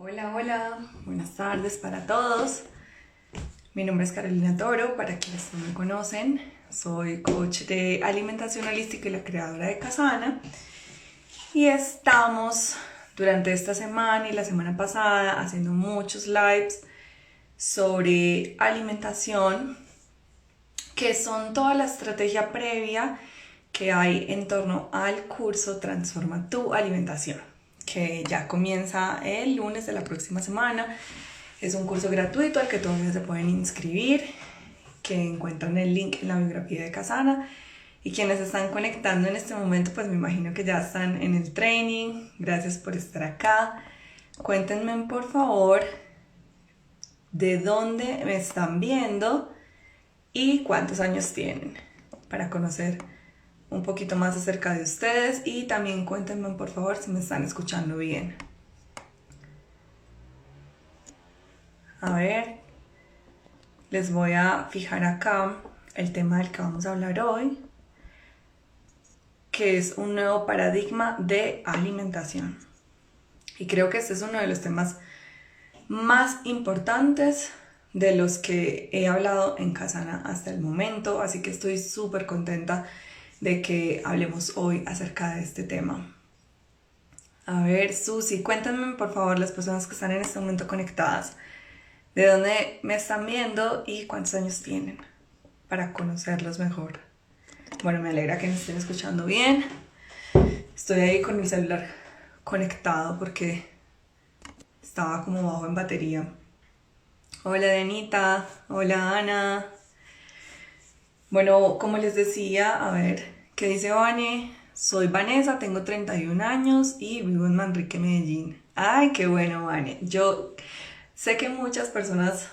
Hola, hola, buenas tardes para todos. Mi nombre es Carolina Toro, para quienes no me conocen, soy coach de alimentación holística y la creadora de Casana. Y estamos durante esta semana y la semana pasada haciendo muchos lives sobre alimentación, que son toda la estrategia previa que hay en torno al curso Transforma tu Alimentación, que ya comienza el lunes de la próxima semana. Es un curso gratuito al que todavía se pueden inscribir, que encuentran el link en la biografía de Casana. Y quienes están conectando en este momento, pues me imagino que ya están en el training. Gracias por estar acá. Cuéntenme por favor de dónde me están viendo y cuántos años tienen, para conocer un poquito más acerca de ustedes, y también cuéntenme por favor si me están escuchando bien. A ver, les voy a fijar acá el tema del que vamos a hablar hoy, que es un nuevo paradigma de alimentación. Y creo que este es uno de los temas más importantes de los que he hablado en Casana hasta el momento, así que estoy súper contenta de que hablemos hoy acerca de este tema. A ver, Susi, cuéntenme por favor, las personas que están en este momento conectadas, de dónde me están viendo y cuántos años tienen, para conocerlos mejor. Bueno, me alegra que me estén escuchando bien. Estoy ahí con mi celular conectado porque estaba como bajo en batería. Hola Denita, hola Ana. Bueno, como les decía, a ver, ¿qué dice Vane? Soy Vanessa, tengo 31 años y vivo en Manrique, Medellín. Ay, qué bueno, Vane. Yo sé que muchas personas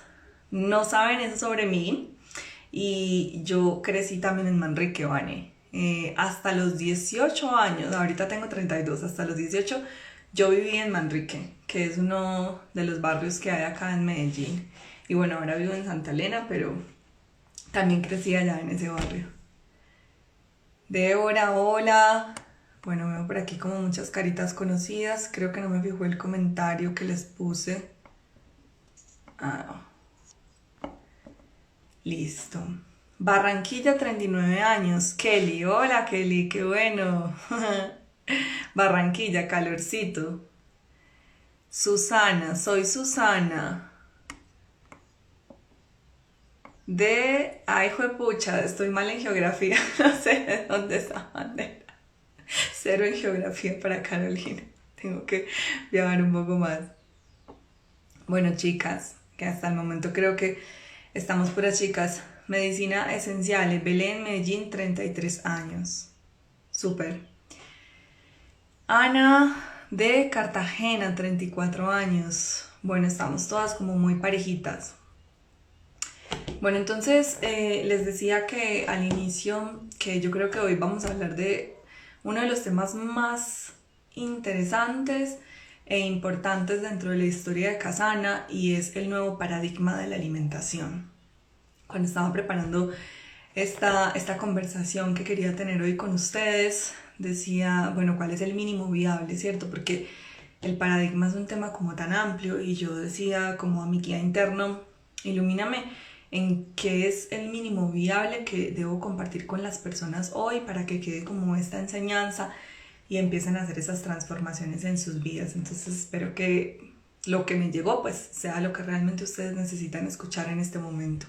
no saben eso sobre mí y yo crecí también en Manrique, Vane. Hasta los 18 años, ahorita tengo 32, hasta los 18 yo viví en Manrique, que es uno de los barrios que hay acá en Medellín. Y bueno, ahora vivo en Santa Elena, pero también crecí allá en ese barrio. Débora, hola. Bueno, veo por aquí como muchas caritas conocidas. Creo que no me fijó el comentario que les puse. Ah, listo. Barranquilla, 39 años. Kelly, hola Kelly, qué bueno. Barranquilla, calorcito. Susana, soy Susana. Ay, juepucha, estoy mal en geografía. No sé de dónde es esa bandera. Cero en geografía para Carolina. Tengo que viajar un poco más. Bueno, chicas, que hasta el momento creo que estamos puras chicas. Medicina Esenciales, Belén, Medellín, 33 años. Súper. Ana de Cartagena, 34 años. Bueno, estamos todas como muy parejitas. Bueno, entonces les decía que al inicio que yo creo que hoy vamos a hablar de uno de los temas más interesantes e importantes dentro de la historia de Casana, y es el nuevo paradigma de la alimentación. Cuando estaba preparando esta conversación que quería tener hoy con ustedes, decía, bueno, ¿cuál es el mínimo viable, cierto? Porque el paradigma es un tema como tan amplio, y yo decía como a mi guía interno, ilumíname en qué es el mínimo viable que debo compartir con las personas hoy para que quede como esta enseñanza y empiecen a hacer esas transformaciones en sus vidas. Entonces espero que lo que me llegó pues sea lo que realmente ustedes necesitan escuchar en este momento.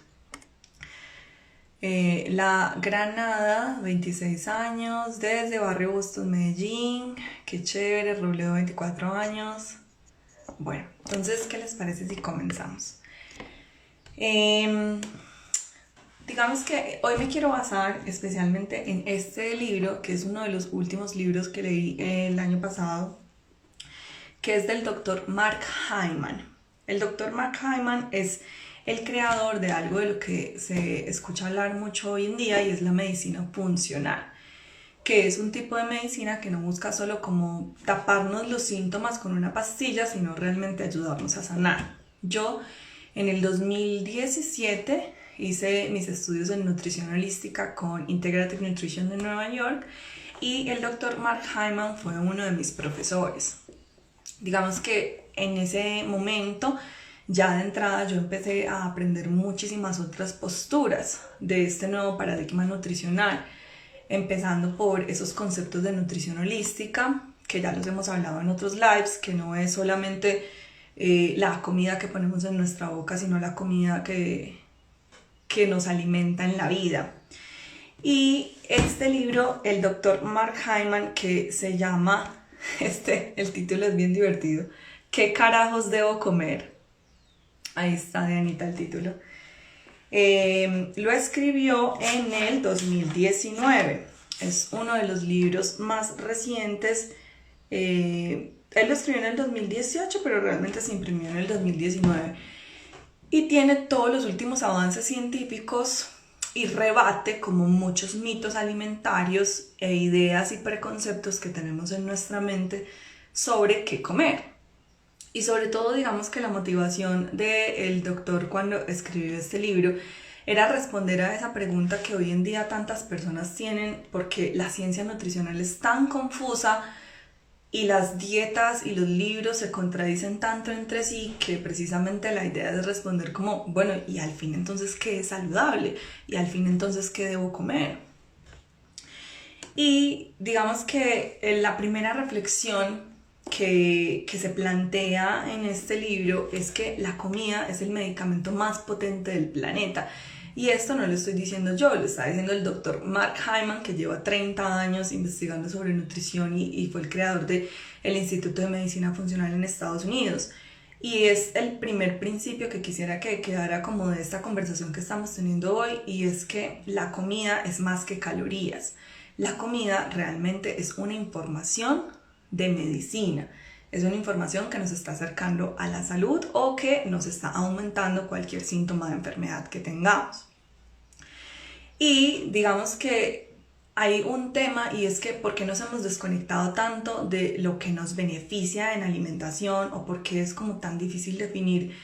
La Granada, 26 años, desde Barrio Bustos, Medellín. Qué chévere. Robledo, 24 años. Bueno, entonces, ¿qué les parece si comenzamos? Digamos que hoy me quiero basar especialmente en este libro, que es uno de los últimos libros que leí el año pasado, que es del doctor Mark Hyman. El doctor Mark Hyman es el creador de algo de lo que se escucha hablar mucho hoy en día, y es la medicina funcional, que es un tipo de medicina que no busca solo como taparnos los síntomas con una pastilla, sino realmente ayudarnos a sanar. Yo en el 2017 hice mis estudios en nutrición holística con Integrative Nutrition de Nueva York, y el doctor Mark Hyman fue uno de mis profesores. Digamos que en ese momento, ya de entrada, yo empecé a aprender muchísimas otras posturas de este nuevo paradigma nutricional, empezando por esos conceptos de nutrición holística, que ya los hemos hablado en otros lives, que no es solamente la comida que ponemos en nuestra boca, sino la comida que nos alimenta en la vida. Y este libro, el doctor Mark Hyman, que se llama, el título es bien divertido, ¿qué carajos debo comer? Ahí está, Dianita, el título. Lo escribió en el 2019. Es uno de los libros más recientes. Él lo escribió en el 2018, pero realmente se imprimió en el 2019. Y tiene todos los últimos avances científicos y rebate como muchos mitos alimentarios e ideas y preconceptos que tenemos en nuestra mente sobre qué comer. Y sobre todo, digamos que la motivación del doctor cuando escribió este libro era responder a esa pregunta que hoy en día tantas personas tienen, porque la ciencia nutricional es tan confusa y las dietas y los libros se contradicen tanto entre sí, que precisamente la idea es responder como, bueno, y al fin entonces, ¿qué es saludable? Y al fin entonces, ¿qué debo comer? Y digamos que la primera reflexión que se plantea en este libro es que la comida es el medicamento más potente del planeta. Y esto no lo estoy diciendo yo, lo está diciendo el doctor Mark Hyman, que lleva 30 años investigando sobre nutrición y fue el creador del Instituto de Medicina Funcional en Estados Unidos. Y es el primer principio que quisiera que quedara como de esta conversación que estamos teniendo hoy, y es que la comida es más que calorías. La comida realmente es una información de medicina. Es una información que nos está acercando a la salud o que nos está aumentando cualquier síntoma de enfermedad que tengamos. Y digamos que hay un tema, y es que ¿por qué nos hemos desconectado tanto de lo que nos beneficia en alimentación, o por qué es como tan difícil definir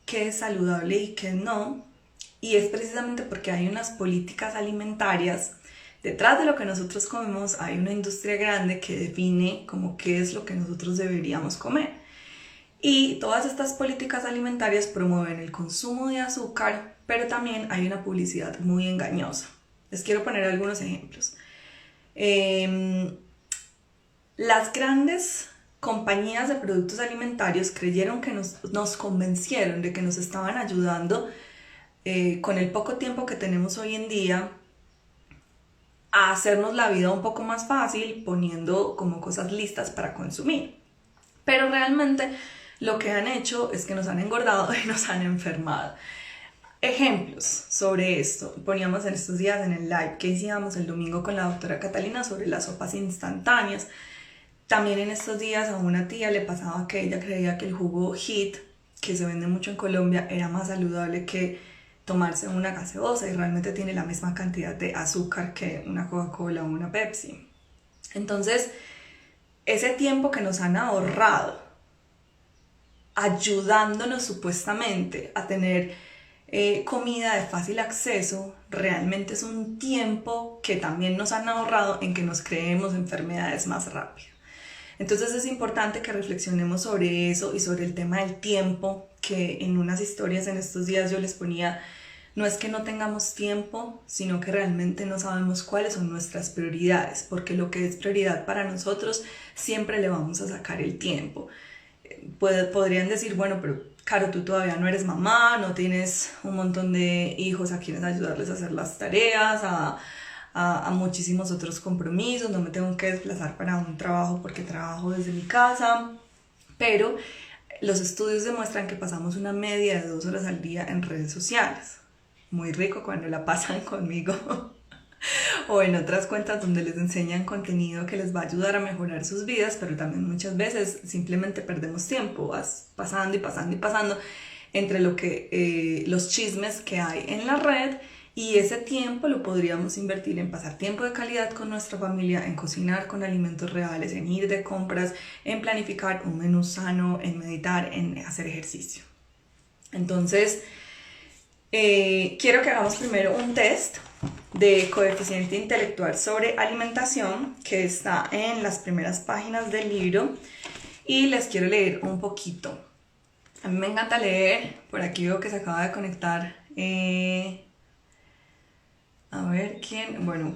qué es saludable y qué no? Y es precisamente porque hay unas políticas alimentarias. Detrás de lo que nosotros comemos hay una industria grande que define como qué es lo que nosotros deberíamos comer. Y todas estas políticas alimentarias promueven el consumo de azúcar, pero también hay una publicidad muy engañosa. Les quiero poner algunos ejemplos. Las grandes compañías de productos alimentarios creyeron que nos convencieron de que nos estaban ayudando con el poco tiempo que tenemos hoy en día a hacernos la vida un poco más fácil, poniendo como cosas listas para consumir. Pero realmente lo que han hecho es que nos han engordado y nos han enfermado. Ejemplos sobre esto. Poníamos en estos días en el live que hicimos el domingo con la doctora Catalina sobre las sopas instantáneas. También en estos días a una tía le pasaba que ella creía que el jugo HIT, que se vende mucho en Colombia, era más saludable que tomarse una gaseosa, y realmente tiene la misma cantidad de azúcar que una Coca-Cola o una Pepsi. Entonces, ese tiempo que nos han ahorrado, ayudándonos supuestamente a tener comida de fácil acceso, realmente es un tiempo que también nos han ahorrado en que nos creemos enfermedades más rápido. Entonces es importante que reflexionemos sobre eso y sobre el tema del tiempo, que en unas historias en estos días yo les ponía, no es que no tengamos tiempo, sino que realmente no sabemos cuáles son nuestras prioridades, porque lo que es prioridad para nosotros siempre le vamos a sacar el tiempo. Podrían decir, bueno, pero Caro, tú todavía no eres mamá, no tienes un montón de hijos a quienes ayudarles a hacer las tareas, a muchísimos otros compromisos, no me tengo que desplazar para un trabajo porque trabajo desde mi casa, pero los estudios demuestran que pasamos una media de 2 horas al día en redes sociales. Muy rico cuando la pasan conmigo o en otras cuentas donde les enseñan contenido que les va a ayudar a mejorar sus vidas, pero también muchas veces simplemente perdemos tiempo pasando y pasando y pasando entre los chismes que hay en la red, y ese tiempo lo podríamos invertir en pasar tiempo de calidad con nuestra familia, en cocinar con alimentos reales, en ir de compras, en planificar un menú sano, en meditar, en hacer ejercicio. Entonces, quiero que hagamos primero un test de coeficiente intelectual sobre alimentación que está en las primeras páginas del libro, y les quiero leer un poquito. A mí me encanta leer, por aquí veo que se acaba de conectar. A ver quién, bueno,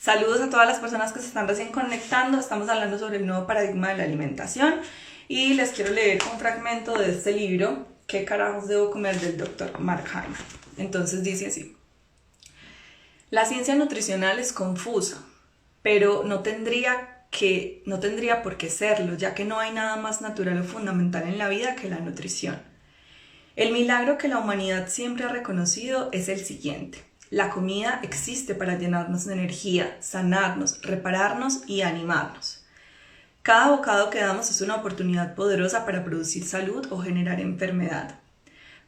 saludos a todas las personas que se están recién conectando. Estamos hablando sobre el nuevo paradigma de la alimentación y les quiero leer un fragmento de este libro, ¿Qué carajos debo comer?, del Dr. Mark Hyman. Entonces dice así: la ciencia nutricional es confusa, pero no tendría por qué serlo, ya que no hay nada más natural o fundamental en la vida que la nutrición. El milagro que la humanidad siempre ha reconocido es el siguiente: la comida existe para llenarnos de energía, sanarnos, repararnos y animarnos. Cada bocado que damos es una oportunidad poderosa para producir salud o generar enfermedad.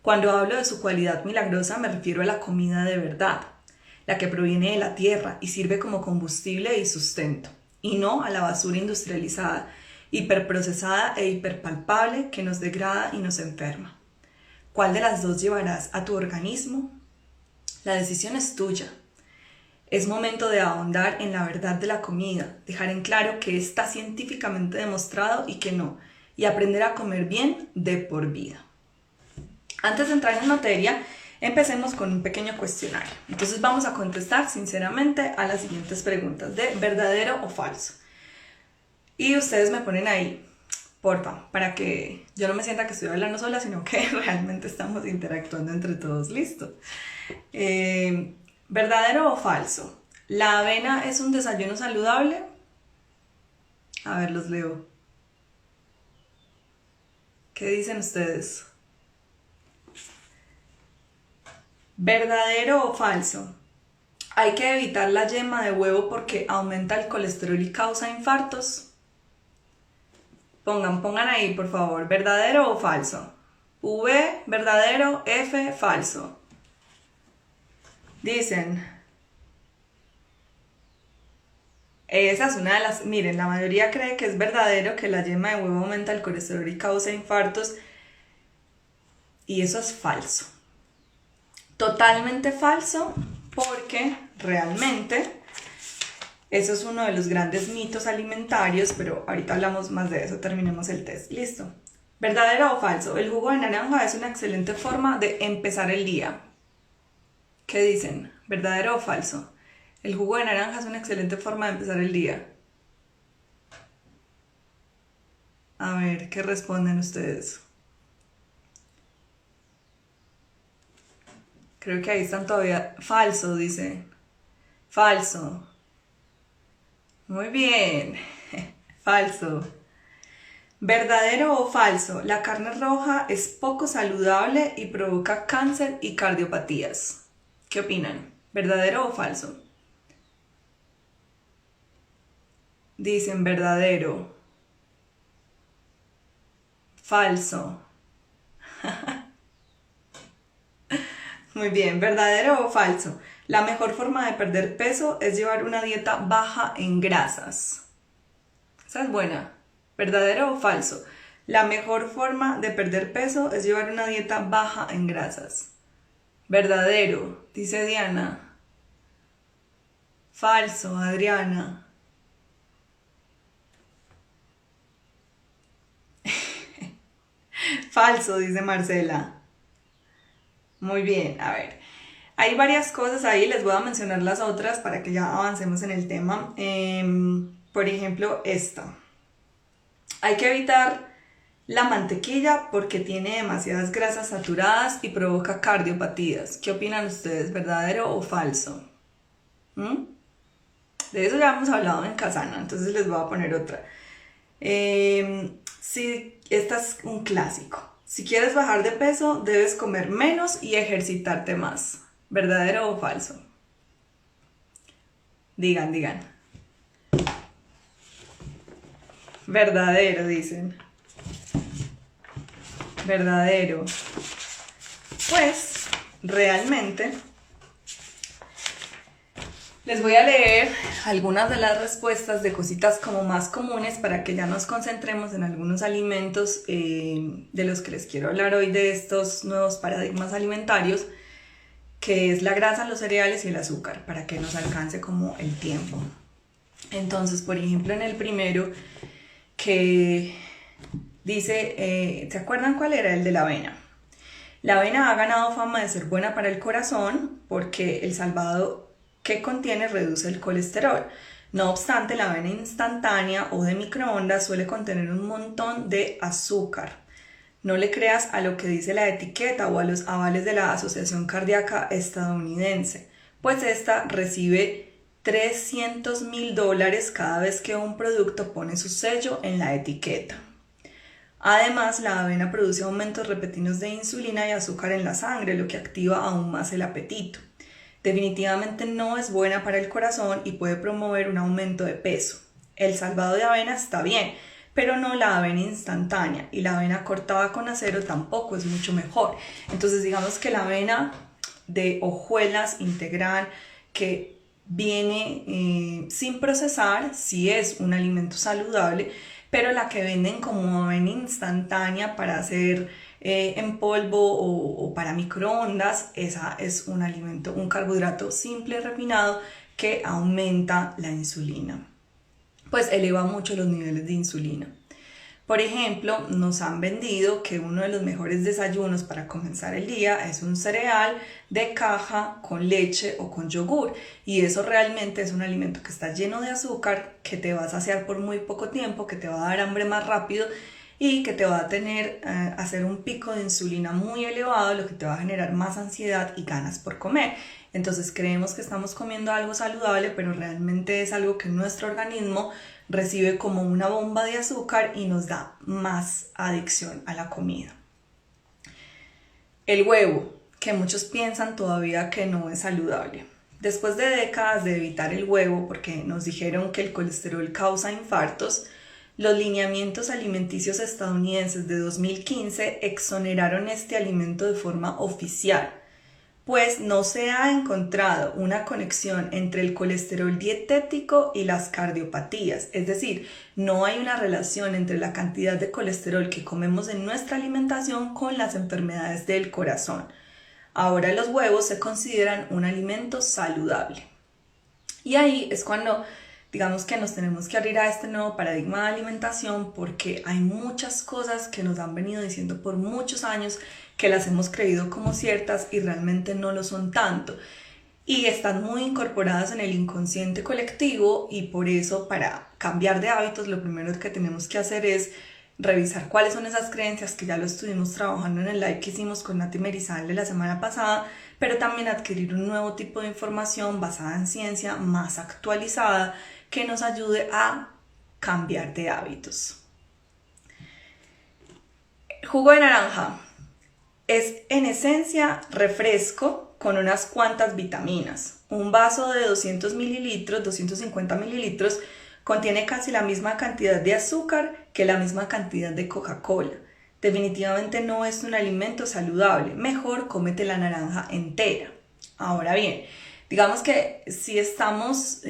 Cuando hablo de su cualidad milagrosa me refiero a la comida de verdad, la que proviene de la tierra y sirve como combustible y sustento, y no a la basura industrializada, hiperprocesada e hiperpalpable que nos degrada y nos enferma. ¿Cuál de las dos llevarás a tu organismo? La decisión es tuya. Es momento de ahondar en la verdad de la comida, dejar en claro que está científicamente demostrado y que no, y aprender a comer bien de por vida. Antes de entrar en materia, empecemos con un pequeño cuestionario. Entonces vamos a contestar sinceramente a las siguientes preguntas de verdadero o falso. Y ustedes me ponen ahí, porfa, para que yo no me sienta que estoy hablando sola, sino que realmente estamos interactuando entre todos. Listo. ¿Verdadero o falso? ¿La avena es un desayuno saludable? A ver, los leo. ¿Qué dicen ustedes? ¿Verdadero o falso? ¿Hay que evitar la yema de huevo porque aumenta el colesterol y causa infartos? Pongan ahí, por favor. ¿Verdadero o falso? V, verdadero, F, falso. Dicen, esa es una de las... Miren, la mayoría cree que es verdadero, que la yema de huevo aumenta el colesterol y causa infartos. Y eso es falso. Totalmente falso, porque realmente eso es uno de los grandes mitos alimentarios, pero ahorita hablamos más de eso, terminemos el test. Listo. ¿Verdadero o falso? El jugo de naranja es una excelente forma de empezar el día. ¿Qué dicen? ¿Verdadero o falso? El jugo de naranja es una excelente forma de empezar el día. A ver, ¿qué responden ustedes? Creo que ahí están todavía. Falso, dice. Falso. Muy bien. Falso. ¿Verdadero o falso? La carne roja es poco saludable y provoca cáncer y cardiopatías. ¿Qué opinan? ¿Verdadero o falso? Dicen verdadero. Falso. Muy bien, ¿verdadero o falso? La mejor forma de perder peso es llevar una dieta baja en grasas. Esa es buena. ¿Verdadero o falso? La mejor forma de perder peso es llevar una dieta baja en grasas. Verdadero, dice Diana. Falso, Adriana. Falso, dice Marcela. Muy bien, a ver. Hay varias cosas ahí, les voy a mencionar las otras para que ya avancemos en el tema. Por ejemplo, esta. Hay que evitar la mantequilla porque tiene demasiadas grasas saturadas y provoca cardiopatías. ¿Qué opinan ustedes? ¿Verdadero o falso? De eso ya hemos hablado en Casana, entonces les voy a poner otra. Sí, esta es un clásico. Si quieres bajar de peso, debes comer menos y ejercitarte más. ¿Verdadero o falso? Digan. Verdadero, dicen. Verdadero. Pues, realmente, les voy a leer algunas de las respuestas de cositas como más comunes para que ya nos concentremos en algunos alimentos de los que les quiero hablar hoy, de estos nuevos paradigmas alimentarios, que es la grasa, los cereales y el azúcar, para que nos alcance como el tiempo. Entonces, por ejemplo, en el primero, que Dice, ¿se acuerdan cuál era? El de la avena. La avena ha ganado fama de ser buena para el corazón porque el salvado que contiene reduce el colesterol. No obstante, la avena instantánea o de microondas suele contener un montón de azúcar. No le creas a lo que dice la etiqueta o a los avales de la Asociación Cardíaca Estadounidense, pues esta recibe $300.000 cada vez que un producto pone su sello en la etiqueta. Además, la avena produce aumentos repentinos de insulina y azúcar en la sangre, lo que activa aún más el apetito. Definitivamente no es buena para el corazón y puede promover un aumento de peso. El salvado de avena está bien, pero no la avena instantánea, y la avena cortada con acero tampoco es mucho mejor. Entonces digamos que la avena de hojuelas integral que viene sin procesar sí es un alimento saludable, pero la que venden como avena instantánea para hacer en polvo o para microondas, esa es un alimento, un carbohidrato simple y refinado que aumenta la insulina, pues eleva mucho los niveles de insulina. Por ejemplo, nos han vendido que uno de los mejores desayunos para comenzar el día es un cereal de caja con leche o con yogur, y eso realmente es un alimento que está lleno de azúcar, que te va a saciar por muy poco tiempo, que te va a dar hambre más rápido y que te va a hacer un pico de insulina muy elevado, lo que te va a generar más ansiedad y ganas por comer. Entonces creemos que estamos comiendo algo saludable, pero realmente es algo que nuestro organismo recibe como una bomba de azúcar y nos da más adicción a la comida. El huevo, que muchos piensan todavía que no es saludable. Después de décadas de evitar el huevo porque nos dijeron que el colesterol causa infartos, los lineamientos alimenticios estadounidenses de 2015 exoneraron este alimento de forma oficial, pues no se ha encontrado una conexión entre el colesterol dietético y las cardiopatías, es decir, no hay una relación entre la cantidad de colesterol que comemos en nuestra alimentación con las enfermedades del corazón. Ahora los huevos se consideran un alimento saludable. Y ahí es cuando digamos que nos tenemos que abrir a este nuevo paradigma de alimentación, porque hay muchas cosas que nos han venido diciendo por muchos años que las hemos creído como ciertas y realmente no lo son tanto. Y están muy incorporadas en el inconsciente colectivo, y por eso para cambiar de hábitos lo primero que tenemos que hacer es revisar cuáles son esas creencias, que ya lo estuvimos trabajando en el live que hicimos con Nati Merizalde la semana pasada, pero también adquirir un nuevo tipo de información basada en ciencia más actualizada que nos ayude a cambiar de hábitos. Jugo de naranja es en esencia refresco con unas cuantas vitaminas. Un vaso de 200 mililitros, 250 mililitros, contiene casi la misma cantidad de azúcar que la misma cantidad de Coca-Cola. Definitivamente no es un alimento saludable. Mejor cómete la naranja entera. Ahora bien, digamos que si estamos,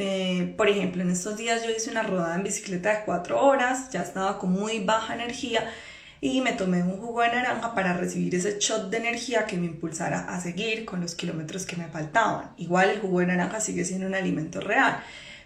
por ejemplo, en estos días yo hice una rodada en bicicleta de 4 horas, ya estaba con muy baja energía y me tomé un jugo de naranja para recibir ese shot de energía que me impulsara a seguir con los kilómetros que me faltaban. Igual el jugo de naranja sigue siendo un alimento real,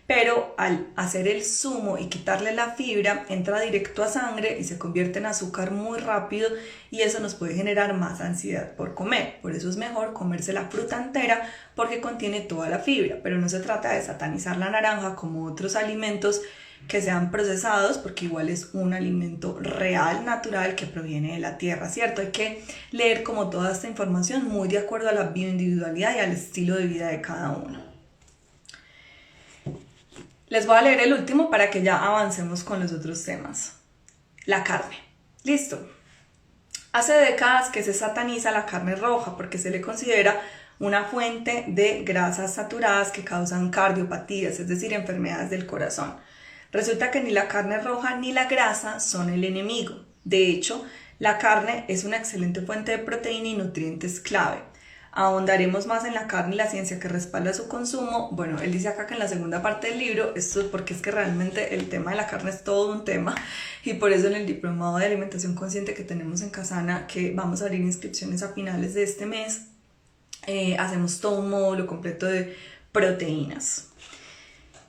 pero al hacer el zumo y quitarle la fibra, entra directo a sangre y se convierte en azúcar muy rápido, y eso nos puede generar más ansiedad por comer. Por eso es mejor comerse la fruta entera, porque contiene toda la fibra, pero no se trata de satanizar la naranja como otros alimentos que sean procesados, porque igual es un alimento real, natural, que proviene de la tierra, ¿cierto? Hay que leer como toda esta información muy de acuerdo a la bioindividualidad y al estilo de vida de cada uno. Les voy a leer el último para que ya avancemos con los otros temas. La carne. Listo. Hace décadas que se sataniza la carne roja porque se le considera una fuente de grasas saturadas que causan cardiopatías, es decir, enfermedades del corazón. Resulta que ni la carne roja ni la grasa son el enemigo. De hecho, la carne es una excelente fuente de proteína y nutrientes clave. Ahondaremos más en la carne y la ciencia que respalda su consumo. Bueno, él dice acá que en la segunda parte del libro, esto es porque es que realmente el tema de la carne es todo un tema, y por eso en el diplomado de alimentación consciente que tenemos en Casana, que vamos a abrir inscripciones a finales de este mes, hacemos todo un módulo completo de proteínas.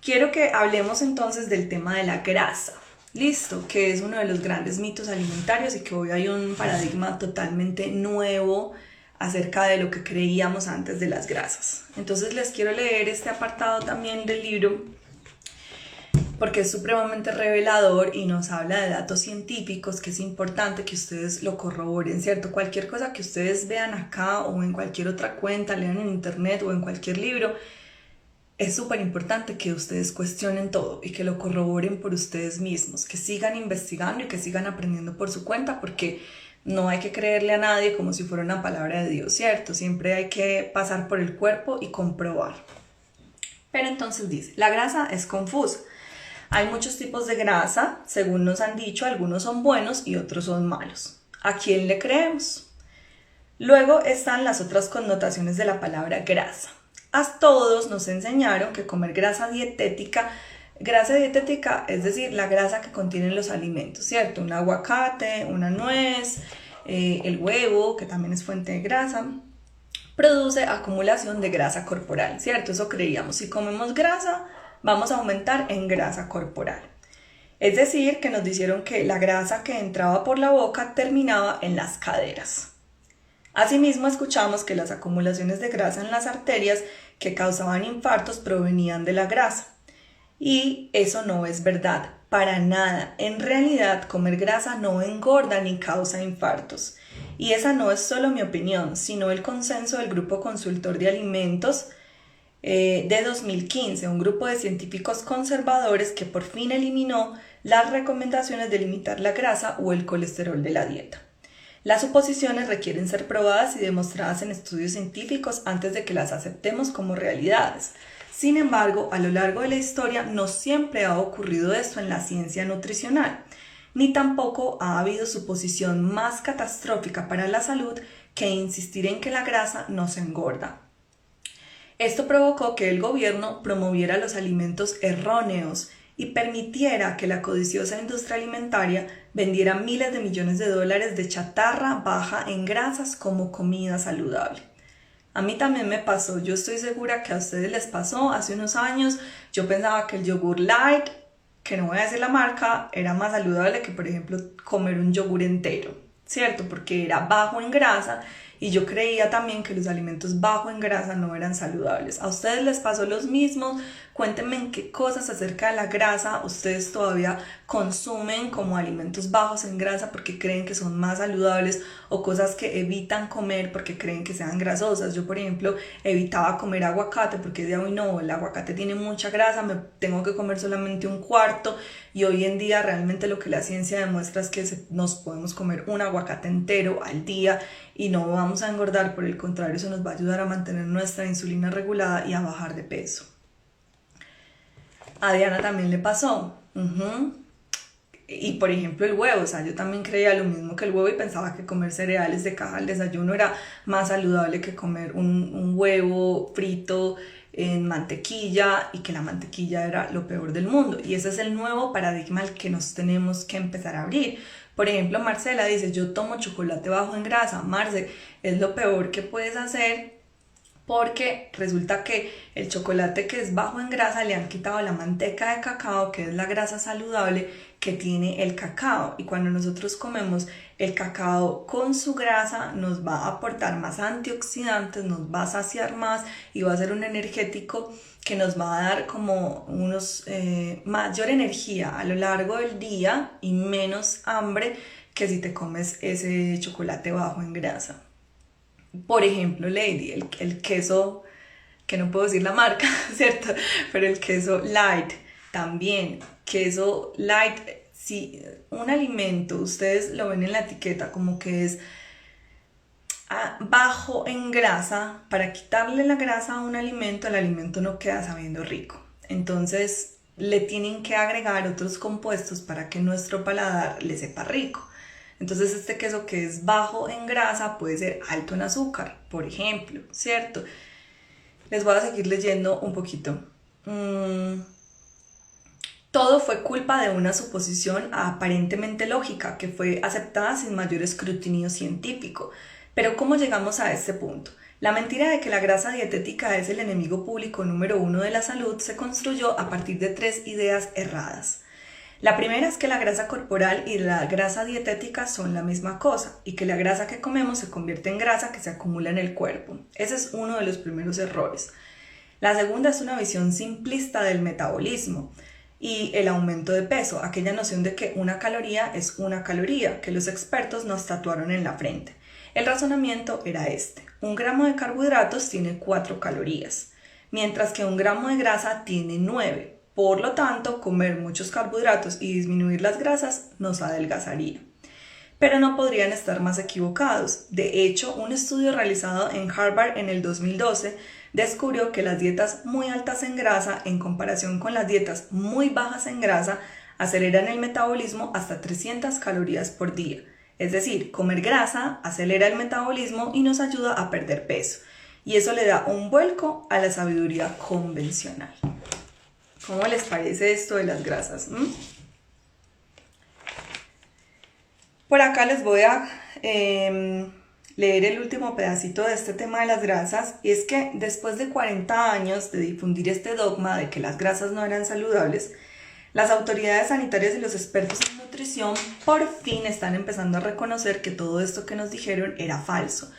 Quiero que hablemos entonces del tema de la grasa. Listo, que es uno de los grandes mitos alimentarios y que hoy hay un paradigma totalmente nuevo acerca de lo que creíamos antes de las grasas. Entonces les quiero leer este apartado también del libro porque es supremamente revelador y nos habla de datos científicos que es importante que ustedes lo corroboren, ¿cierto? Cualquier cosa que ustedes vean acá o en cualquier otra cuenta, lean en internet o en cualquier libro, es súper importante que ustedes cuestionen todo y que lo corroboren por ustedes mismos, que sigan investigando y que sigan aprendiendo por su cuenta, porque no hay que creerle a nadie como si fuera una palabra de Dios, ¿cierto? Siempre hay que pasar por el cuerpo y comprobar. Pero entonces dice, la grasa es confusa. Hay muchos tipos de grasa, según nos han dicho, algunos son buenos y otros son malos. ¿A quién le creemos? Luego están las otras connotaciones de la palabra grasa. A todos nos enseñaron que comer grasa dietética es decir, la grasa que contienen los alimentos, ¿cierto? Un aguacate, una nuez, el huevo, que también es fuente de grasa, produce acumulación de grasa corporal, ¿cierto? Eso creíamos, si comemos grasa, vamos a aumentar en grasa corporal. Es decir, que nos dijeron que la grasa que entraba por la boca terminaba en las caderas. Asimismo, escuchamos que las acumulaciones de grasa en las arterias que causaban infartos provenían de la grasa. Y eso no es verdad, para nada. En realidad, comer grasa no engorda ni causa infartos. Y esa no es solo mi opinión, sino el consenso del Grupo Consultor de Alimentos de 2015, un grupo de científicos conservadores que por fin eliminó las recomendaciones de limitar la grasa o el colesterol de la dieta. Las suposiciones requieren ser probadas y demostradas en estudios científicos antes de que las aceptemos como realidades. Sin embargo, a lo largo de la historia no siempre ha ocurrido esto en la ciencia nutricional, ni tampoco ha habido suposición más catastrófica para la salud que insistir en que la grasa nos engorda. Esto provocó que el gobierno promoviera los alimentos erróneos y permitiera que la codiciosa industria alimentaria vendiera miles de millones de dólares de chatarra baja en grasas como comida saludable. A mí también me pasó, yo estoy segura que a ustedes les pasó hace unos años. Yo pensaba que el yogur light, que no voy a decir la marca, era más saludable que, por ejemplo, comer un yogur entero, ¿cierto? Porque era bajo en grasa. Y yo creía también que los alimentos bajos en grasa no eran saludables. ¿A ustedes les pasó lo mismo? Cuéntenme en qué cosas acerca de la grasa ustedes todavía consumen como alimentos bajos en grasa porque creen que son más saludables, o cosas que evitan comer porque creen que sean grasosas. Yo, por ejemplo, evitaba comer aguacate porque decía, uy, no, el aguacate tiene mucha grasa, me tengo que comer solamente un cuarto. Y hoy en día realmente lo que la ciencia demuestra es que nos podemos comer un aguacate entero al día y no vamos a engordar, por el contrario, eso nos va a ayudar a mantener nuestra insulina regulada y a bajar de peso. A Diana también le pasó. Y por ejemplo el huevo, o sea, yo también creía lo mismo que el huevo y pensaba que comer cereales de caja al desayuno era más saludable que comer un huevo frito en mantequilla, y que la mantequilla era lo peor del mundo. Y ese es el nuevo paradigma al que nos tenemos que empezar a abrir. Por ejemplo, Marcela dice, yo tomo chocolate bajo en grasa. Marce, es lo peor que puedes hacer, porque resulta que el chocolate que es bajo en grasa le han quitado la manteca de cacao, que es la grasa saludable que tiene el cacao. Y cuando nosotros comemos el cacao con su grasa, nos va a aportar más antioxidantes, nos va a saciar más y va a ser un energético que nos va a dar como mayor energía a lo largo del día y menos hambre que si te comes ese chocolate bajo en grasa. Por ejemplo, Lady, el queso, que no puedo decir la marca, ¿cierto? Pero el queso light también. Queso light, si un alimento, ustedes lo ven en la etiqueta como que es bajo en grasa, para quitarle la grasa a un alimento, el alimento no queda sabiendo rico. Entonces le tienen que agregar otros compuestos para que nuestro paladar le sepa rico. Entonces este queso que es bajo en grasa puede ser alto en azúcar, por ejemplo, ¿cierto? Les voy a seguir leyendo un poquito. Todo fue culpa de una suposición aparentemente lógica que fue aceptada sin mayor escrutinio científico. Pero ¿cómo llegamos a este punto? La mentira de que la grasa dietética es el enemigo público número 1 de la salud se construyó a partir de 3 ideas erradas. La primera es que la grasa corporal y la grasa dietética son la misma cosa y que la grasa que comemos se convierte en grasa que se acumula en el cuerpo. Ese es uno de los primeros errores. La segunda es una visión simplista del metabolismo y el aumento de peso, aquella noción de que una caloría es una caloría, que los expertos nos tatuaron en la frente. El razonamiento era este: 1 gramo de carbohidratos tiene 4 calorías, mientras que 1 gramo de grasa tiene 9. Por lo tanto, comer muchos carbohidratos y disminuir las grasas nos adelgazaría. Pero no podrían estar más equivocados. De hecho, un estudio realizado en Harvard en el 2012 descubrió que las dietas muy altas en grasa, en comparación con las dietas muy bajas en grasa, aceleran el metabolismo hasta 300 calorías por día. Es decir, comer grasa acelera el metabolismo y nos ayuda a perder peso. Y eso le da un vuelco a la sabiduría convencional. ¿Cómo les parece esto de las grasas? Por acá les voy a leer el último pedacito de este tema de las grasas, y es que después de 40 años de difundir este dogma de que las grasas no eran saludables, las autoridades sanitarias y los expertos en nutrición por fin están empezando a reconocer que todo esto que nos dijeron era falso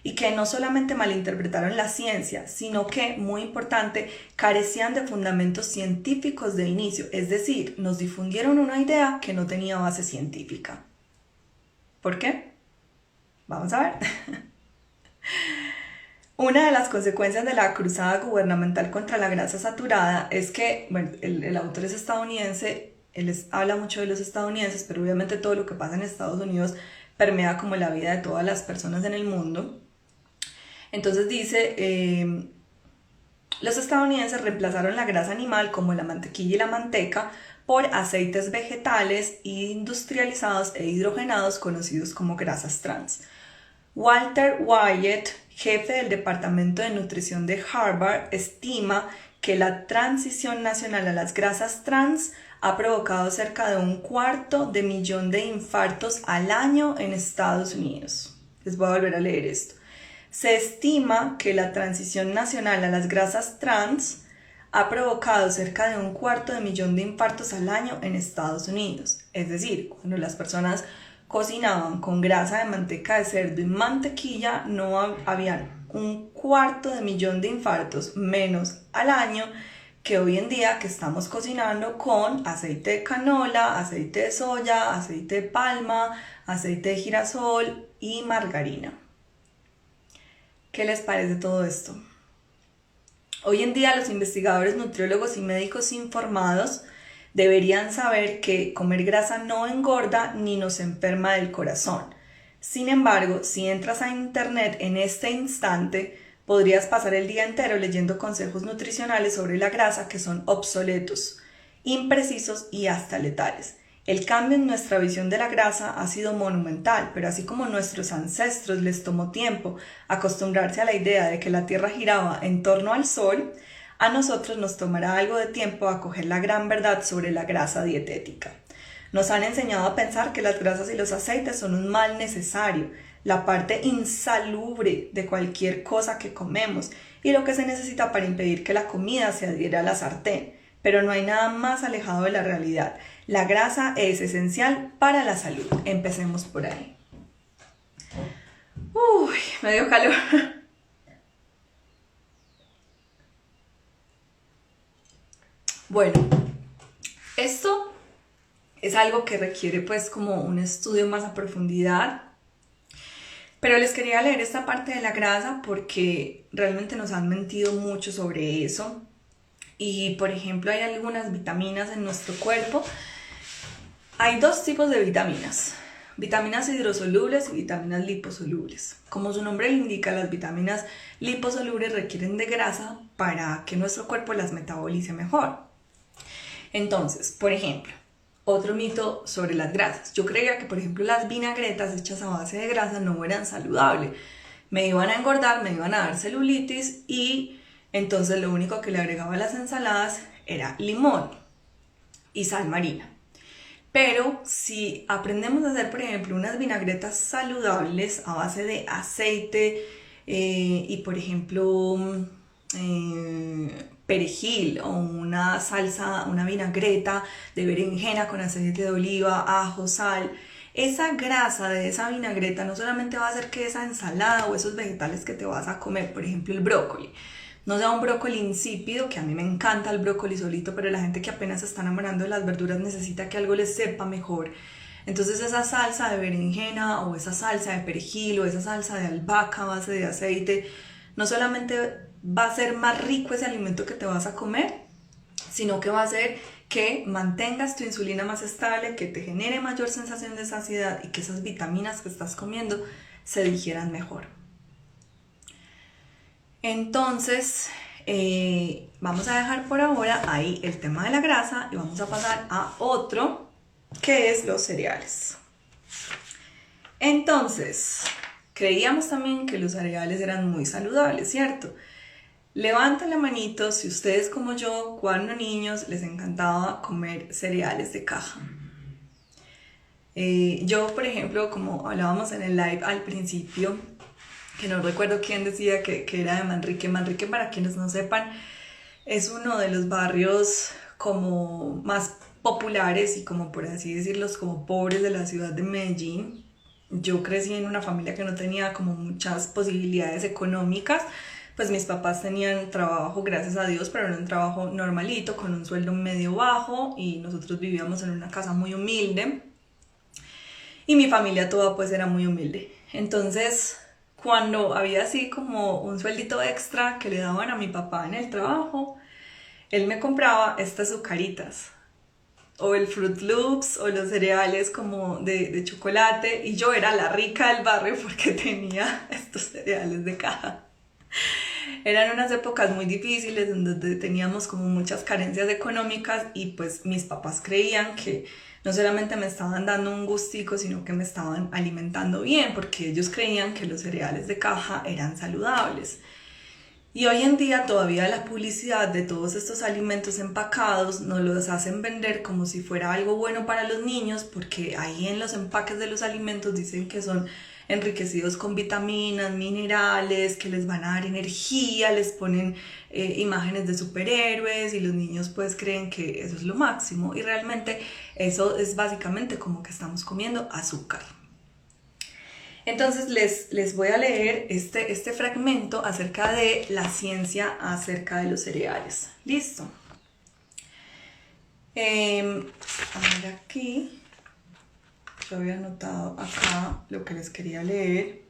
y que no solamente malinterpretaron la ciencia, sino que, muy importante, carecían de fundamentos científicos de inicio, es decir, nos difundieron una idea que no tenía base científica. ¿Por qué? Vamos a ver. Una de las consecuencias de la cruzada gubernamental contra la grasa saturada es que, bueno, el autor es estadounidense, habla mucho de los estadounidenses, pero obviamente todo lo que pasa en Estados Unidos permea como la vida de todas las personas en el mundo. Entonces dice, los estadounidenses reemplazaron la grasa animal como la mantequilla y la manteca por aceites vegetales industrializados e hidrogenados conocidos como grasas trans. Walter Wyatt, jefe del Departamento de Nutrición de Harvard, estima que la transición nacional a las grasas trans ha provocado cerca de 250.000 de infartos al año en Estados Unidos. Les voy a volver a leer esto. Se estima que la transición nacional a las grasas trans ha provocado cerca de 250.000 de infartos al año en Estados Unidos. Es decir, cuando las personas cocinaban con grasa de manteca de cerdo y mantequilla, no habían 250.000 de infartos menos al año que hoy en día, que estamos cocinando con aceite de canola, aceite de soya, aceite de palma, aceite de girasol y margarina. ¿Qué les parece todo esto? Hoy en día los investigadores, nutriólogos y médicos informados deberían saber que comer grasa no engorda ni nos enferma del corazón. Sin embargo, si entras a internet en este instante, podrías pasar el día entero leyendo consejos nutricionales sobre la grasa que son obsoletos, imprecisos y hasta letales. El cambio en nuestra visión de la grasa ha sido monumental, pero así como a nuestros ancestros les tomó tiempo acostumbrarse a la idea de que la Tierra giraba en torno al Sol, a nosotros nos tomará algo de tiempo acoger la gran verdad sobre la grasa dietética. Nos han enseñado a pensar que las grasas y los aceites son un mal necesario, la parte insalubre de cualquier cosa que comemos y lo que se necesita para impedir que la comida se adhiera a la sartén. Pero no hay nada más alejado de la realidad. La grasa es esencial para la salud. Empecemos por ahí. Uy, me dio calor. Bueno, esto es algo que requiere pues como un estudio más a profundidad, pero les quería leer esta parte de la grasa porque realmente nos han mentido mucho sobre eso. Y por ejemplo hay algunas vitaminas en nuestro cuerpo. Hay dos tipos de vitaminas: vitaminas hidrosolubles y vitaminas liposolubles. Como su nombre lo indica, las vitaminas liposolubles requieren de grasa para que nuestro cuerpo las metabolice mejor. Entonces, por ejemplo, otro mito sobre las grasas. Yo creía que, por ejemplo, las vinagretas hechas a base de grasa no eran saludables. Me iban a engordar, me iban a dar celulitis y entonces lo único que le agregaba a las ensaladas era limón y sal marina. Pero si aprendemos a hacer, por ejemplo, unas vinagretas saludables a base de aceite y, por ejemplo, perejil o una salsa, una vinagreta de berenjena con aceite de oliva, ajo, sal. Esa grasa de esa vinagreta no solamente va a hacer que esa ensalada o esos vegetales que te vas a comer, por ejemplo el brócoli, no sea un brócoli insípido, que a mí me encanta el brócoli solito, pero la gente que apenas se está enamorando de las verduras necesita que algo les sepa mejor. Entonces esa salsa de berenjena o esa salsa de perejil o esa salsa de albahaca a base de aceite, no solamente va a ser más rico ese alimento que te vas a comer, sino que va a hacer que mantengas tu insulina más estable, que te genere mayor sensación de saciedad y que esas vitaminas que estás comiendo se digieran mejor. Entonces, vamos a dejar por ahora ahí el tema de la grasa y vamos a pasar a otro, que es los cereales. Entonces, creíamos también que los cereales eran muy saludables, ¿cierto? Levanten la manito si ustedes como yo, cuando niños, les encantaba comer cereales de caja. Yo, por ejemplo, como hablábamos en el live al principio, que no recuerdo quién decía que era de Manrique. Manrique, para quienes no sepan, es uno de los barrios como más populares y como por así decirlos, como pobres de la ciudad de Medellín. Yo crecí en una familia que no tenía como muchas posibilidades económicas, pues mis papás tenían trabajo, gracias a Dios, pero era un trabajo normalito, con un sueldo medio bajo, y nosotros vivíamos en una casa muy humilde y mi familia toda pues era muy humilde. Entonces, cuando había así como un sueldito extra que le daban a mi papá en el trabajo, él me compraba estas azucaritas, o el Fruit Loops, o los cereales como de chocolate, y yo era la rica del barrio porque tenía estos cereales de caja. Eran unas épocas muy difíciles donde teníamos como muchas carencias económicas y pues mis papás creían que no solamente me estaban dando un gustico, sino que me estaban alimentando bien, porque ellos creían que los cereales de caja eran saludables. Y hoy en día todavía la publicidad de todos estos alimentos empacados nos los hacen vender como si fuera algo bueno para los niños, porque ahí en los empaques de los alimentos dicen que son enriquecidos con vitaminas, minerales, que les van a dar energía, les ponen imágenes de superhéroes y los niños pues creen que eso es lo máximo, y realmente eso es básicamente como que estamos comiendo azúcar. Entonces les voy a leer este fragmento acerca de la ciencia acerca de los cereales. ¿Listo? A ver aquí. Yo había anotado acá lo que les quería leer.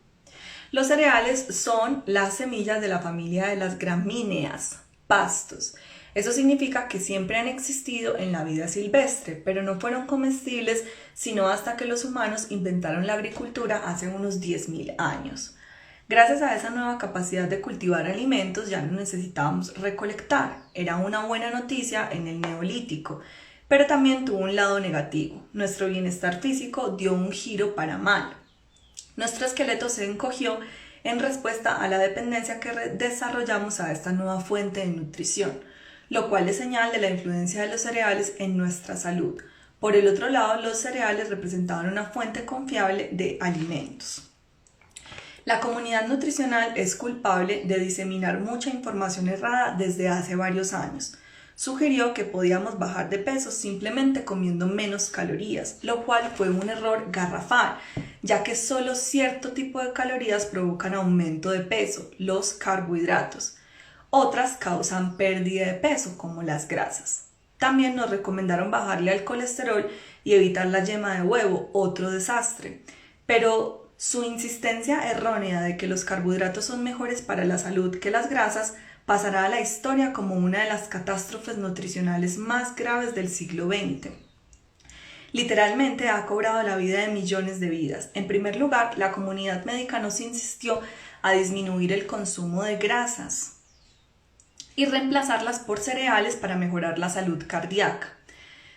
Los cereales son las semillas de la familia de las gramíneas, pastos. Eso significa que siempre han existido en la vida silvestre, pero no fueron comestibles sino hasta que los humanos inventaron la agricultura hace unos 10.000 años. Gracias a esa nueva capacidad de cultivar alimentos ya no necesitábamos recolectar. Era una buena noticia en el Neolítico, pero también tuvo un lado negativo. Nuestro bienestar físico dio un giro para mal. Nuestro esqueleto se encogió en respuesta a la dependencia que desarrollamos a esta nueva fuente de nutrición, lo cual es señal de la influencia de los cereales en nuestra salud. Por el otro lado, los cereales representaban una fuente confiable de alimentos. La comunidad nutricional es culpable de diseminar mucha información errada desde hace varios años. Sugirió que podíamos bajar de peso simplemente comiendo menos calorías, lo cual fue un error garrafal, ya que solo cierto tipo de calorías provocan aumento de peso, los carbohidratos. Otras causan pérdida de peso, como las grasas. También nos recomendaron bajarle al colesterol y evitar la yema de huevo, otro desastre. Pero su insistencia errónea de que los carbohidratos son mejores para la salud que las grasas pasará a la historia como una de las catástrofes nutricionales más graves del siglo XX. Literalmente ha cobrado la vida de millones de vidas. En primer lugar, la comunidad médica nos insistió a disminuir el consumo de grasas y reemplazarlas por cereales para mejorar la salud cardíaca.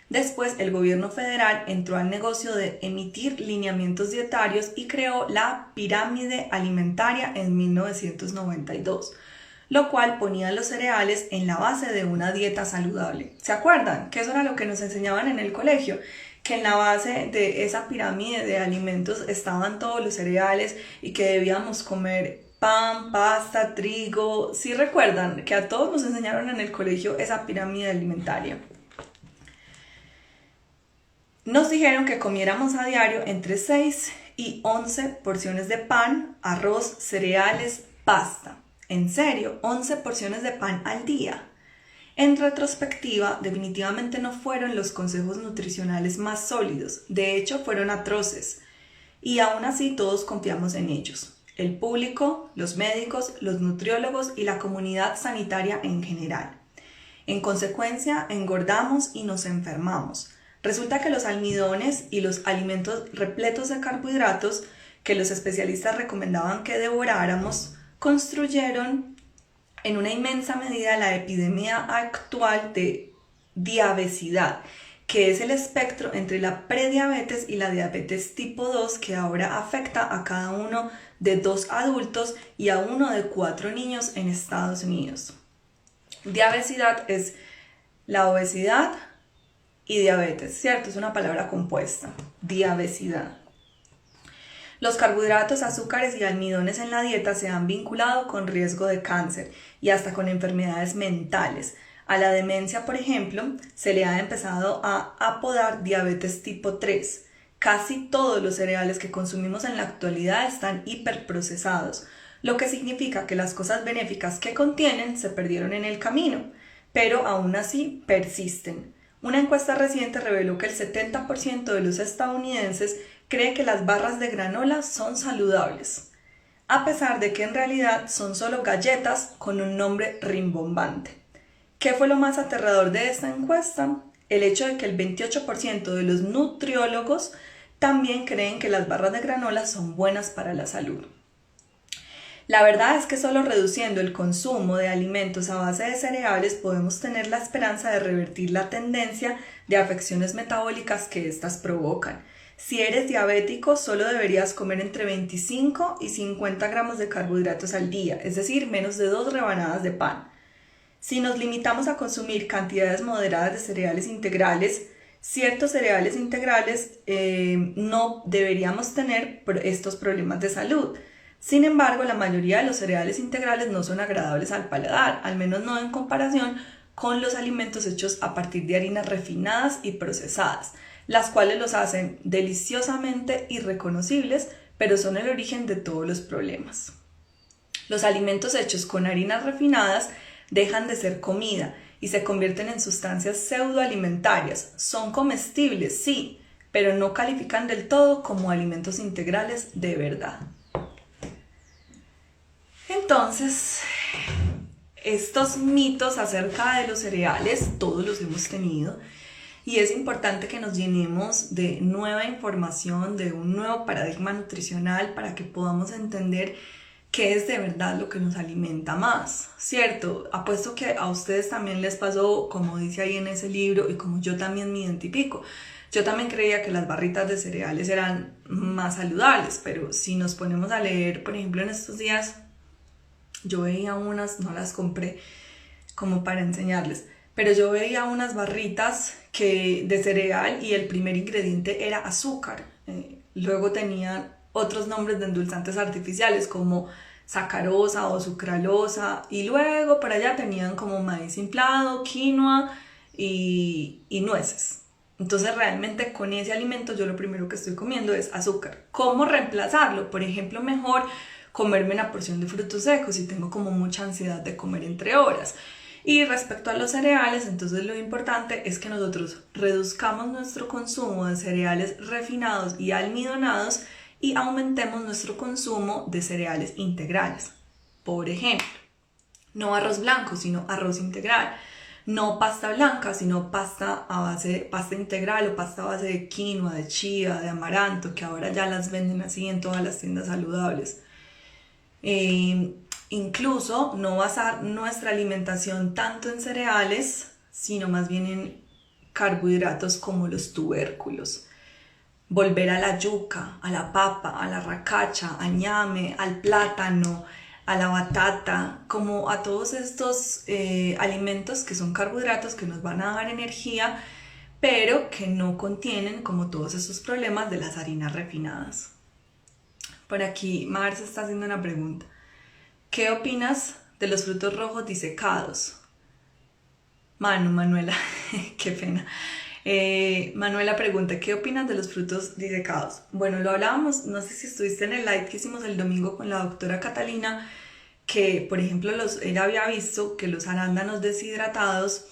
Después, el gobierno federal entró al negocio de emitir lineamientos dietarios y creó la pirámide alimentaria en 1992, lo cual ponía los cereales en la base de una dieta saludable. ¿Se acuerdan? Que eso era lo que nos enseñaban en el colegio, que en la base de esa pirámide de alimentos estaban todos los cereales y que debíamos comer pan, pasta, trigo. ¿Sí recuerdan que a todos nos enseñaron en el colegio esa pirámide alimentaria? Nos dijeron que comiéramos a diario entre 6 y 11 porciones de pan, arroz, cereales, pasta. En serio, 11 porciones de pan al día. En retrospectiva, definitivamente no fueron los consejos nutricionales más sólidos, de hecho fueron atroces, y aún así todos confiamos en ellos, el público, los médicos, los nutriólogos y la comunidad sanitaria en general. En consecuencia, engordamos y nos enfermamos. Resulta que los almidones y los alimentos repletos de carbohidratos que los especialistas recomendaban que devoráramos construyeron en una inmensa medida la epidemia actual de diabesidad, que es el espectro entre la prediabetes y la diabetes tipo 2 que ahora afecta a cada uno de 2 adultos y a uno de 4 niños en Estados Unidos. Diabesidad es la obesidad y diabetes, ¿cierto? Es una palabra compuesta, diabesidad. Los carbohidratos, azúcares y almidones en la dieta se han vinculado con riesgo de cáncer y hasta con enfermedades mentales. A la demencia, por ejemplo, se le ha empezado a apodar diabetes tipo 3. Casi todos los cereales que consumimos en la actualidad están hiperprocesados, lo que significa que las cosas benéficas que contienen se perdieron en el camino, pero aún así persisten. Una encuesta reciente reveló que el 70% de los estadounidenses cree que las barras de granola son saludables, a pesar de que en realidad son solo galletas con un nombre rimbombante. ¿Qué fue lo más aterrador de esta encuesta? El hecho de que el 28% de los nutriólogos también creen que las barras de granola son buenas para la salud. La verdad es que solo reduciendo el consumo de alimentos a base de cereales podemos tener la esperanza de revertir la tendencia de afecciones metabólicas que éstas provocan. Si eres diabético, solo deberías comer entre 25 y 50 gramos de carbohidratos al día, es decir, menos de 2 rebanadas de pan. Si nos limitamos a consumir cantidades moderadas de cereales integrales, ciertos cereales integrales no deberíamos tener estos problemas de salud. Sin embargo, la mayoría de los cereales integrales no son agradables al paladar, al menos no en comparación con los alimentos hechos a partir de harinas refinadas y procesadas, las cuales los hacen deliciosamente irreconocibles, pero son el origen de todos los problemas. Los alimentos hechos con harinas refinadas dejan de ser comida y se convierten en sustancias pseudoalimentarias. Son comestibles, sí, pero no califican del todo como alimentos integrales de verdad. Entonces, estos mitos acerca de los cereales, todos los hemos tenido, y es importante que nos llenemos de nueva información, de un nuevo paradigma nutricional para que podamos entender qué es de verdad lo que nos alimenta más, ¿cierto? Apuesto que a ustedes también les pasó, como dice ahí en ese libro, y como yo también me identifico. Yo también creía que las barritas de cereales eran más saludables, pero si nos ponemos a leer, por ejemplo, en estos días, yo veía unas, no las compré como para enseñarles, pero yo veía unas barritas de cereal y el primer ingrediente era azúcar. Luego tenían otros nombres de endulzantes artificiales como sacarosa o sucralosa, y luego por allá tenían como maíz inflado, quinoa y nueces. Entonces realmente con ese alimento yo lo primero que estoy comiendo es azúcar. ¿Cómo reemplazarlo? Por ejemplo, mejor comerme una porción de frutos secos si tengo como mucha ansiedad de comer entre horas. Y respecto a los cereales, entonces lo importante es que nosotros reduzcamos nuestro consumo de cereales refinados y almidonados y aumentemos nuestro consumo de cereales integrales. Por ejemplo, no arroz blanco, sino arroz integral. No pasta blanca, sino pasta integral o pasta a base de quinoa, de chía, de amaranto, que ahora ya las venden así en todas las tiendas saludables. Incluso no basar nuestra alimentación tanto en cereales, sino más bien en carbohidratos como los tubérculos. Volver a la yuca, a la papa, a la racacha, al ñame, al plátano, a la batata, como a todos estos alimentos que son carbohidratos que nos van a dar energía, pero que no contienen como todos estos problemas de las harinas refinadas. Por aquí Mar se está haciendo una pregunta. ¿qué opinas de los frutos rojos disecados? Manuela, qué pena. Manuela pregunta, ¿qué opinas de los frutos disecados? Bueno, lo hablábamos, no sé si estuviste en el live que hicimos el domingo con la doctora Catalina, que por ejemplo ella había visto que los arándanos deshidratados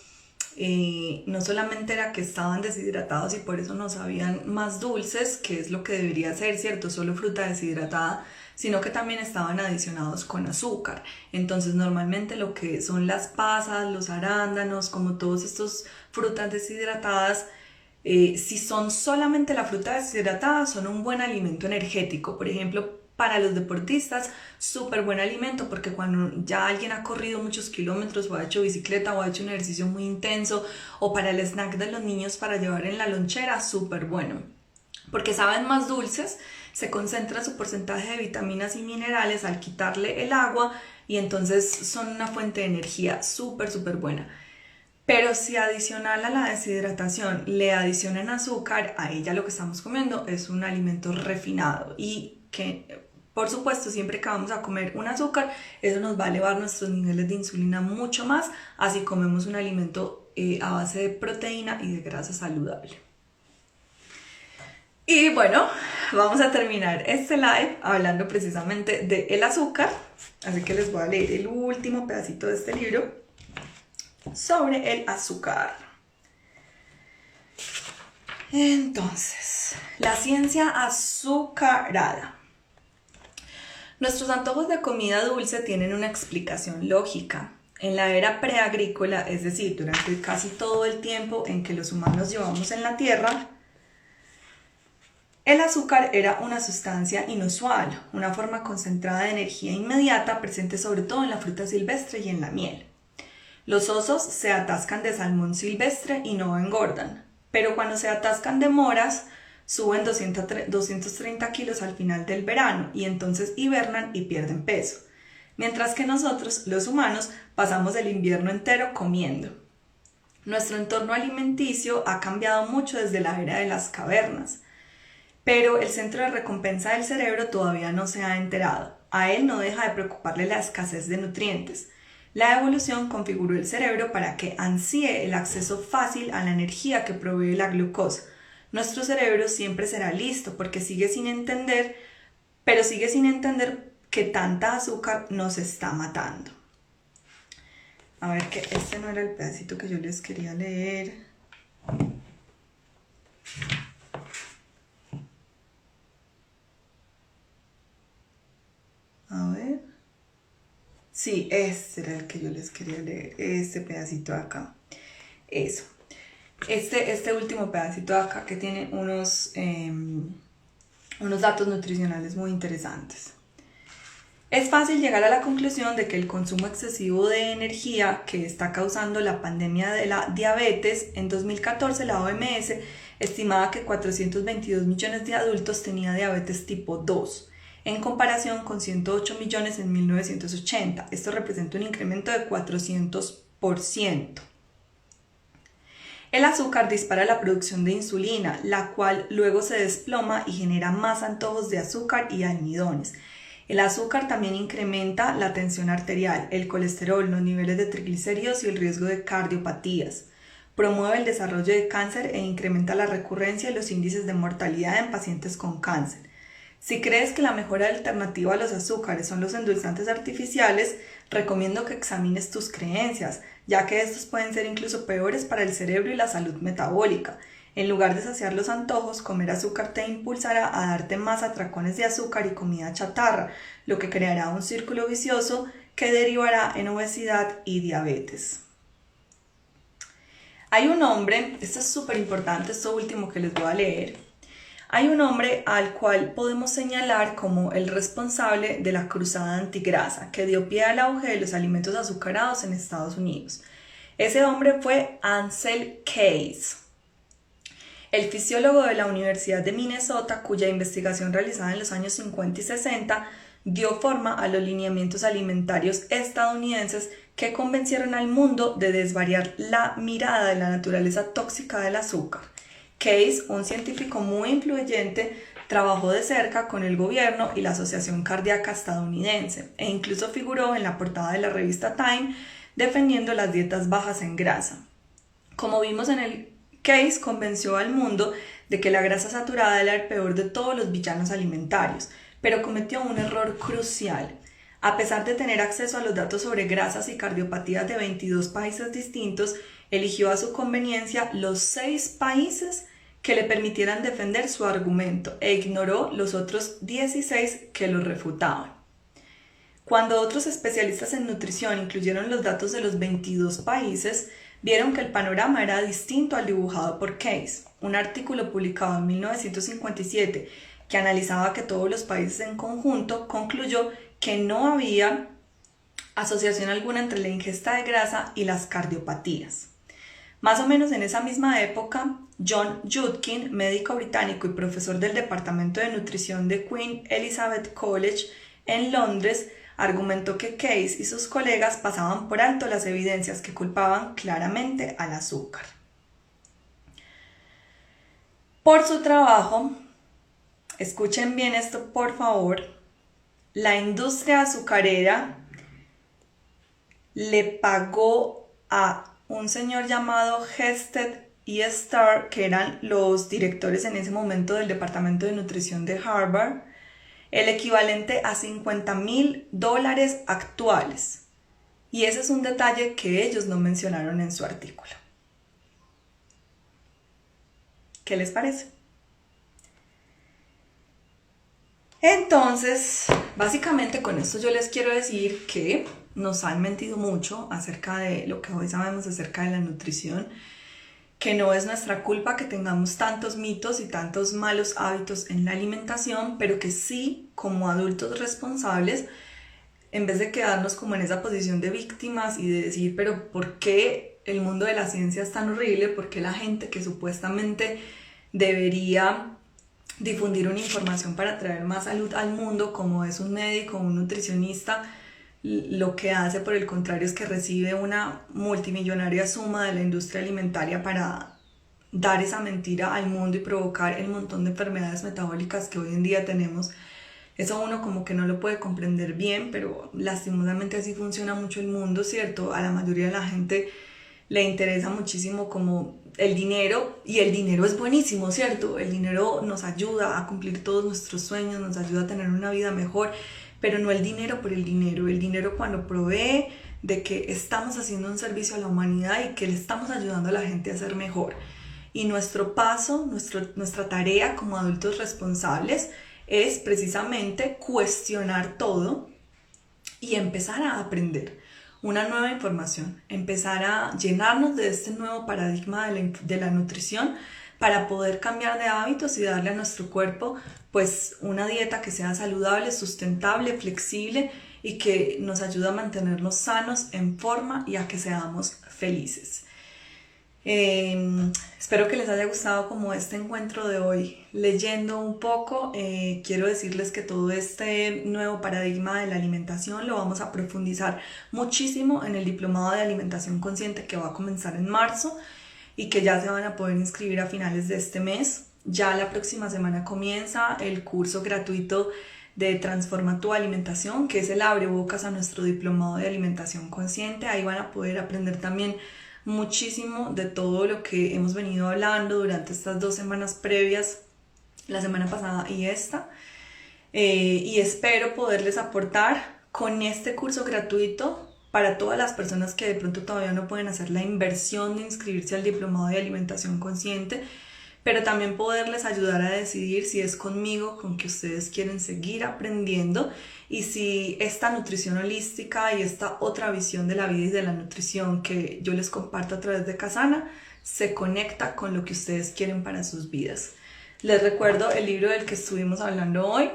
no solamente era que estaban deshidratados y por eso no sabían más dulces, que es lo que debería ser, ¿cierto? Solo fruta deshidratada, sino que también estaban adicionados con azúcar. Entonces normalmente lo que son las pasas, los arándanos, como todos estos frutas deshidratadas, si son solamente la fruta deshidratada, son un buen alimento energético. Por ejemplo, para los deportistas, súper buen alimento, porque cuando ya alguien ha corrido muchos kilómetros o ha hecho bicicleta o ha hecho un ejercicio muy intenso, o para el snack de los niños para llevar en la lonchera, súper bueno, porque saben más dulces, se concentra su porcentaje de vitaminas y minerales al quitarle el agua y entonces son una fuente de energía súper buena. Pero si adicional a la deshidratación le adicionan azúcar, a ella lo que estamos comiendo es un alimento refinado y que por supuesto siempre que vamos a comer un azúcar, eso nos va a elevar nuestros niveles de insulina mucho más, así comemos un alimento a base de proteína y de grasa saludable. Y bueno, vamos a terminar este live hablando precisamente del azúcar, así que les voy a leer el último pedacito de este libro sobre el azúcar. Entonces, la ciencia azucarada. Nuestros antojos de comida dulce tienen una explicación lógica. En la era preagrícola, es decir, durante casi todo el tiempo en que los humanos llevamos en la Tierra, el azúcar era una sustancia inusual, una forma concentrada de energía inmediata presente sobre todo en la fruta silvestre y en la miel. Los osos se atascan de salmón silvestre y no engordan, pero cuando se atascan de moras, suben 230 kilos al final del verano y entonces hibernan y pierden peso, mientras que nosotros, los humanos, pasamos el invierno entero comiendo. Nuestro entorno alimenticio ha cambiado mucho desde la era de las cavernas, pero el centro de recompensa del cerebro todavía no se ha enterado. A él no deja de preocuparle la escasez de nutrientes. La evolución configuró el cerebro para que ansíe el acceso fácil a la energía que provee la glucosa. Nuestro cerebro siempre será listo porque sigue sin entender que tanta azúcar nos está matando. A ver, que este no era el pedacito que yo les quería leer. A ver. Sí, este era el que yo les quería leer, este pedacito de acá. Eso. Este último pedacito de acá que tiene unos datos nutricionales muy interesantes. Es fácil llegar a la conclusión de que el consumo excesivo de energía que está causando la pandemia de la diabetes, en 2014 la OMS estimaba que 422 millones de adultos tenían diabetes tipo 2, en comparación con 108 millones en 1980. Esto representa un incremento de 400%. El azúcar dispara la producción de insulina, la cual luego se desploma y genera más antojos de azúcar y almidones. El azúcar también incrementa la tensión arterial, el colesterol, los niveles de triglicéridos y el riesgo de cardiopatías. Promueve el desarrollo de cáncer e incrementa la recurrencia y los índices de mortalidad en pacientes con cáncer. Si crees que la mejor alternativa a los azúcares son los endulzantes artificiales, recomiendo que examines tus creencias, ya que estos pueden ser incluso peores para el cerebro y la salud metabólica. En lugar de saciar los antojos, comer azúcar te impulsará a darte más atracones de azúcar y comida chatarra, lo que creará un círculo vicioso que derivará en obesidad y diabetes. Hay un hombre, esto es súper importante, esto último que les voy a leer. Hay un hombre al cual podemos señalar como el responsable de la cruzada antigrasa que dio pie al auge de los alimentos azucarados en Estados Unidos. Ese hombre fue Ancel Keys, el fisiólogo de la Universidad de Minnesota, cuya investigación realizada en los años 50 y 60 dio forma a los lineamientos alimentarios estadounidenses que convencieron al mundo de desvariar la mirada de la naturaleza tóxica del azúcar. Keys, un científico muy influyente, trabajó de cerca con el gobierno y la Asociación Cardíaca Estadounidense e incluso figuró en la portada de la revista Time defendiendo las dietas bajas en grasa. Como vimos en el case, convenció al mundo de que la grasa saturada era el peor de todos los villanos alimentarios, pero cometió un error crucial. A pesar de tener acceso a los datos sobre grasas y cardiopatías de 22 países distintos, eligió a su conveniencia los 6 países que le permitieran defender su argumento e ignoró los otros 16 que lo refutaban. Cuando otros especialistas en nutrición incluyeron los datos de los 22 países, vieron que el panorama era distinto al dibujado por Case. Un artículo publicado en 1957 que analizaba que todos los países en conjunto concluyó que no había asociación alguna entre la ingesta de grasa y las cardiopatías. Más o menos en esa misma época, John Judkin, médico británico y profesor del Departamento de Nutrición de Queen Elizabeth College en Londres, argumentó que Case y sus colegas pasaban por alto las evidencias que culpaban claramente al azúcar. Por su trabajo, escuchen bien esto por favor, la industria azucarera le pagó a un señor llamado Hested y Starr, que eran los directores en ese momento del Departamento de Nutrición de Harvard, el equivalente a $50,000 actuales. Y ese es un detalle que ellos no mencionaron en su artículo. ¿Qué les parece? Entonces, básicamente con esto yo les quiero decir que nos han mentido mucho acerca de lo que hoy sabemos acerca de la nutrición, que no es nuestra culpa que tengamos tantos mitos y tantos malos hábitos en la alimentación, pero que sí, como adultos responsables, en vez de quedarnos como en esa posición de víctimas y de decir, pero ¿por qué el mundo de la ciencia es tan horrible? ¿Por qué la gente que supuestamente debería difundir una información para traer más salud al mundo, como es un médico o un nutricionista, lo que hace por el contrario es que recibe una multimillonaria suma de la industria alimentaria para dar esa mentira al mundo y provocar el montón de enfermedades metabólicas que hoy en día tenemos? Eso uno como que no lo puede comprender bien, pero lastimosamente así funciona mucho el mundo, ¿cierto? A la mayoría de la gente le interesa muchísimo como el dinero, y el dinero es buenísimo, ¿cierto? El dinero nos ayuda a cumplir todos nuestros sueños, nos ayuda a tener una vida mejor, pero no el dinero por el dinero cuando provee de que estamos haciendo un servicio a la humanidad y que le estamos ayudando a la gente a ser mejor. Y nuestro paso, nuestra tarea como adultos responsables es precisamente cuestionar todo y empezar a aprender una nueva información, empezar a llenarnos de este nuevo paradigma de la nutrición para poder cambiar de hábitos y darle a nuestro cuerpo pues una dieta que sea saludable, sustentable, flexible y que nos ayude a mantenernos sanos, en forma y a que seamos felices. Espero que les haya gustado como este encuentro de hoy leyendo un poco. Quiero decirles que todo este nuevo paradigma de la alimentación lo vamos a profundizar muchísimo en el diplomado de alimentación consciente que va a comenzar en marzo y que ya se van a poder inscribir a finales de este mes. Ya la próxima semana comienza el curso gratuito de Transforma tu Alimentación, que es el abrebocas a nuestro diplomado de alimentación consciente. Ahí van a poder aprender también muchísimo de todo lo que hemos venido hablando durante estas 2 semanas previas, la semana pasada y esta, y espero poderles aportar con este curso gratuito para todas las personas que de pronto todavía no pueden hacer la inversión de inscribirse al diplomado de alimentación consciente, pero también poderles ayudar a decidir si es conmigo con que ustedes quieren seguir aprendiendo y si esta nutrición holística y esta otra visión de la vida y de la nutrición que yo les comparto a través de Kasana se conecta con lo que ustedes quieren para sus vidas. Les recuerdo el libro del que estuvimos hablando hoy.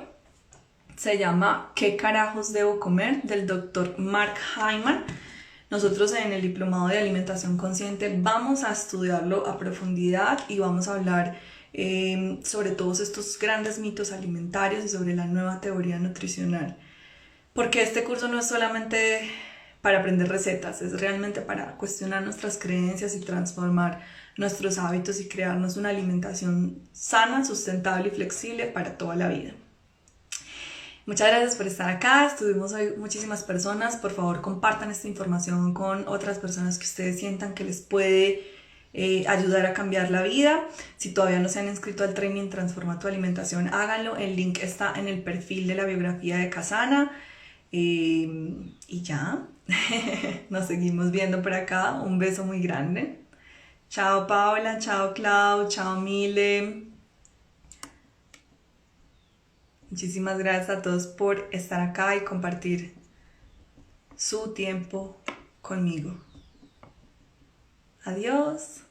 Se llama ¿Qué carajos debo comer? Del Dr. Mark Hyman. Nosotros en el diplomado de alimentación consciente vamos a estudiarlo a profundidad y vamos a hablar sobre todos estos grandes mitos alimentarios y sobre la nueva teoría nutricional. Porque este curso no es solamente para aprender recetas, es realmente para cuestionar nuestras creencias y transformar nuestros hábitos y crearnos una alimentación sana, sustentable y flexible para toda la vida. Muchas gracias por estar acá, estuvimos hoy muchísimas personas, por favor compartan esta información con otras personas que ustedes sientan que les puede ayudar a cambiar la vida. Si todavía no se han inscrito al training Transforma tu Alimentación, háganlo, el link está en el perfil de la biografía de Kasana. Y ya, nos seguimos viendo por acá, un beso muy grande. Chao Paola, chao Clau, chao Mile. Muchísimas gracias a todos por estar acá y compartir su tiempo conmigo. Adiós.